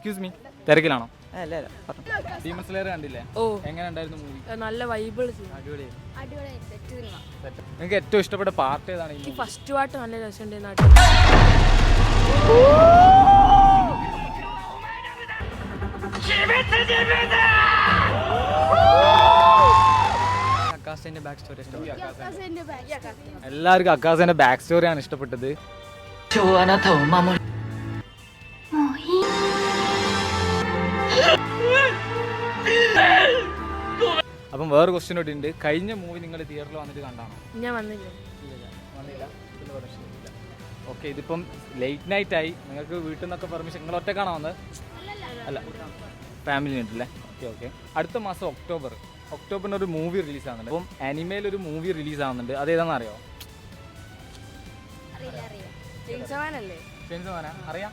Excuse me, തിരക്കിലാണോ? അല്ല demon slayer കണ്ടില്ലേ? ഓ എങ്ങനെ ഉണ്ടായിരുന്നു മൂവി? നല്ല വൈബിൾ. നിങ്ങൾക്ക് ഏറ്റവും ഇഷ്ടപ്പെട്ട പാർട്ട് ഏതാണ്? ഈ ഫസ്റ്റ് പാട്ട് നല്ല രസമുണ്ട്. എല്ലാവർക്കും അക്കാസിന്റെ ബാക്ക് സ്റ്റോറിയാണ് ഇഷ്ടപ്പെട്ടത്. അപ്പം വേറെ ക്വസ്റ്റ്യൻ കൂടി ഉണ്ട്. കഴിഞ്ഞ മൂവി നിങ്ങൾ തിയേറ്ററിൽ വന്നിട്ട് കണ്ടാണോ? ഞാൻ വന്നില്ല. ഓക്കെ, ഇതിപ്പം ലേറ്റ് നൈറ്റ് ആയി, നിങ്ങൾക്ക് വീട്ടിൽ നിന്നൊക്കെ പെർമിഷൻ, നിങ്ങൾ ഒറ്റക്കാണോ വന്നത്? അല്ല, ഫാമിലി ഉണ്ടല്ലേ? ഓക്കെ. അടുത്ത മാസം ഒക്ടോബറിന് ഒരു മൂവി റിലീസ് ആവുന്നുണ്ട്. അപ്പം അനിമയിൽ ഒരു മൂവി റിലീസ് ആവുന്നുണ്ട്. അത് ഏതാണെന്ന് അറിയോ? അറിയാം.